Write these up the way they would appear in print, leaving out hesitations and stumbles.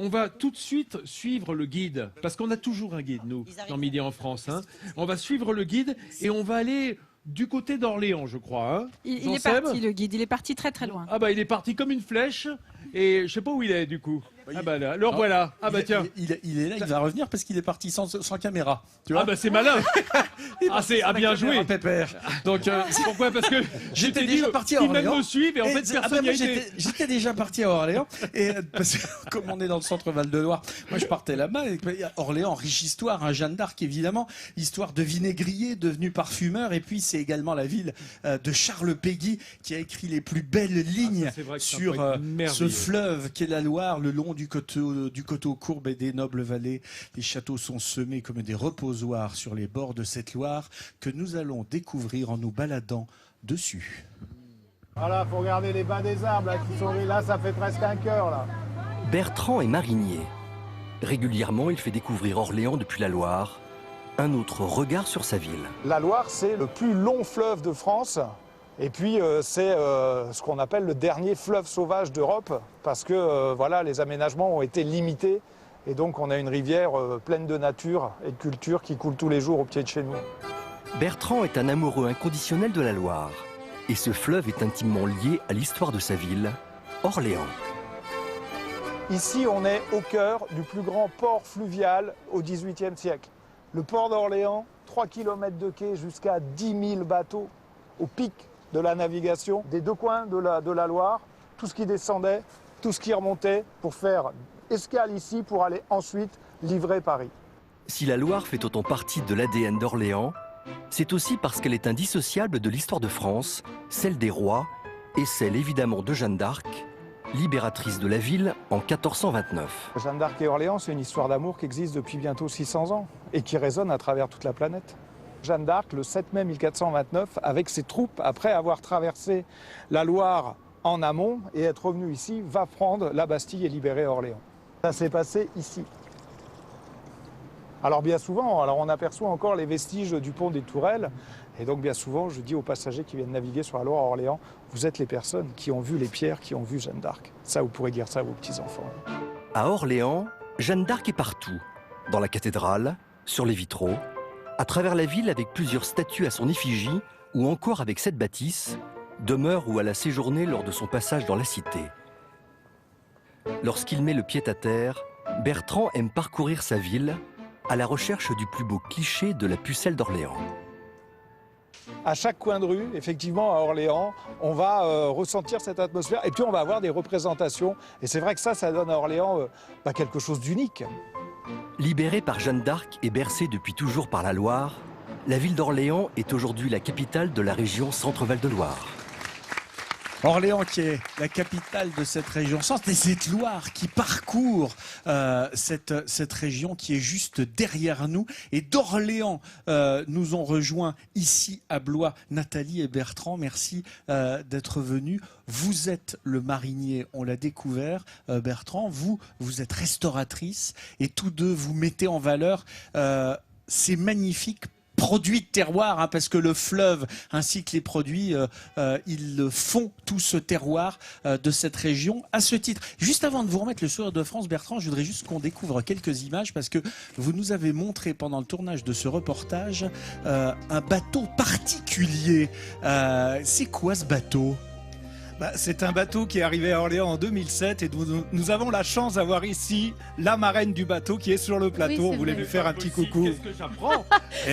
on va tout de suite suivre le guide, parce qu'on a toujours un guide, nous, dans Midi en France. Hein. On va suivre le guide et on va aller du côté d'Orléans, je crois. Hein. Il est parti, le guide, il est parti très très loin. Ah bah il est parti comme une flèche, et je sais pas où il est du coup. Ah bah là, alors voilà. Ah bah tiens. Il est là, il va revenir parce qu'il est parti sans caméra. Tu vois, ah bah c'est malin. Ah c'est bien joué. Pépère. Donc pourquoi? Parce que j'étais déjà parti à Orléans. Ils Orléans. me suivent et en fait personne n'y a été. J'étais déjà parti à Orléans et parce que comme on est dans le centre Val-de-Loire, moi je partais là-bas. Orléans, riche histoire, hein, Jeanne d'Arc évidemment, histoire de vinaigrier devenu parfumeur et puis c'est également la ville de Charles Péguy qui a écrit les plus belles lignes sur ce fleuve qu'est la Loire, le long du coteau courbe et des nobles vallées. Les châteaux sont semés comme des reposoirs sur les bords de cette Loire que nous allons découvrir en nous baladant dessus. Voilà, faut regarder les bas des arbres là, qui sont là, ça fait presque un cœur là. Bertrand est marinier. Régulièrement, il fait découvrir Orléans depuis la Loire, un autre regard sur sa ville. La Loire, c'est le plus long fleuve de France. Et puis, c'est ce qu'on appelle le dernier fleuve sauvage d'Europe, parce que voilà, les aménagements ont été limités. Et donc, on a une rivière pleine de nature et de culture qui coule tous les jours au pied de chez nous. Bertrand est un amoureux inconditionnel de la Loire. Et ce fleuve est intimement lié à l'histoire de sa ville, Orléans. Ici, on est au cœur du plus grand port fluvial au XVIIIe siècle. Le port d'Orléans, 3 km de quai, jusqu'à 10 000 bateaux au pic de la navigation, des deux coins de la Loire, tout ce qui descendait, tout ce qui remontait pour faire escale ici pour aller ensuite livrer Paris. Si la Loire fait autant partie de l'ADN d'Orléans, c'est aussi parce qu'elle est indissociable de l'histoire de France, celle des rois et celle évidemment de Jeanne d'Arc, libératrice de la ville en 1429. Jeanne d'Arc et Orléans, c'est une histoire d'amour qui existe depuis bientôt 600 ans et qui résonne à travers toute la planète. Jeanne d'Arc, le 7 mai 1429, avec ses troupes, après avoir traversé la Loire en amont et être revenue ici, va prendre la Bastille et libérer Orléans. Ça s'est passé ici. Alors bien souvent, on aperçoit encore les vestiges du pont des Tourelles. Et donc bien souvent, je dis aux passagers qui viennent naviguer sur la Loire à Orléans, vous êtes les personnes qui ont vu les pierres, qui ont vu Jeanne d'Arc. Ça, vous pourrez dire ça à vos petits-enfants. À Orléans, Jeanne d'Arc est partout. Dans la cathédrale, sur les vitraux, à travers la ville avec plusieurs statues à son effigie, ou encore avec cette bâtisse, demeure où elle a séjourné lors de son passage dans la cité. Lorsqu'il met le pied à terre, Bertrand aime parcourir sa ville à la recherche du plus beau cliché de la pucelle d'Orléans. À chaque coin de rue, effectivement, à Orléans, on va ressentir cette atmosphère et puis on va avoir des représentations. Et c'est vrai que ça donne à Orléans quelque chose d'unique. Libérée par Jeanne d'Arc et bercée depuis toujours par la Loire, la ville d'Orléans est aujourd'hui la capitale de la région Centre-Val de Loire. Orléans qui est la capitale de cette région centre et cette Loire qui parcourt cette région qui est juste derrière nous. Et d'Orléans nous ont rejoint ici à Blois Nathalie et Bertrand. Merci d'être venus. Vous êtes le marinier, on l'a découvert. Bertrand, vous êtes restauratrice et tous deux vous mettez en valeur ces magnifiques produits de terroir, hein, parce que le fleuve ainsi que les produits, ils font tout ce terroir de cette région. À ce titre, juste avant de vous remettre le sourire de France, Bertrand, je voudrais juste qu'on découvre quelques images parce que vous nous avez montré pendant le tournage de ce reportage un bateau particulier. C'est quoi ce bateau ? C'est un bateau qui est arrivé à Orléans en 2007 et nous avons la chance d'avoir ici la marraine du bateau qui est sur le plateau. Oui, on voulait vrai. lui faire un petit coucou. Qu'est-ce que j'apprends?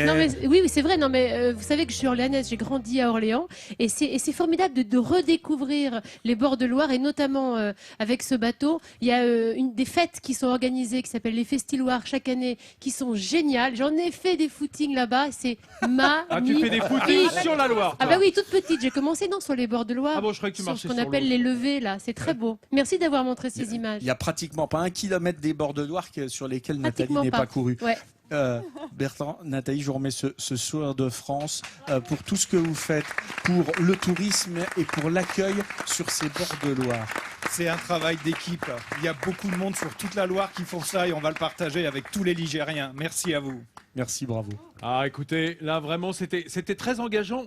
Non, mais, oui, c'est vrai. Non, mais vous savez que je suis orléanaise, j'ai grandi à Orléans. Et c'est formidable de redécouvrir les bords de Loire et notamment avec ce bateau. Il y a des fêtes qui sont organisées qui s'appellent les Festi-Loire chaque année qui sont géniales. J'en ai fait des footings là-bas. C'est magnifique. Ah, tu fais des footings sur la Loire? Ah bah oui, toute petite. J'ai commencé sur les bords de Loire. Ah bon, je croyais que tu marchais ce qu'on sur appelle l'eau. les levées là. C'est très beau. Merci d'avoir montré ces images. Il n'y a pratiquement pas 1 kilomètre des bords de Loire sur lesquels Nathalie Pratiquement n'est pas courue. Ouais. Bertrand, Nathalie, je vous remets ce sourire de France pour tout ce que vous faites pour le tourisme et pour l'accueil sur ces bords de Loire. C'est un travail d'équipe. Il y a beaucoup de monde sur toute la Loire qui font ça et on va le partager avec tous les Ligériens. Merci à vous. Merci, bravo. Ah, écoutez, là vraiment, c'était très engageant.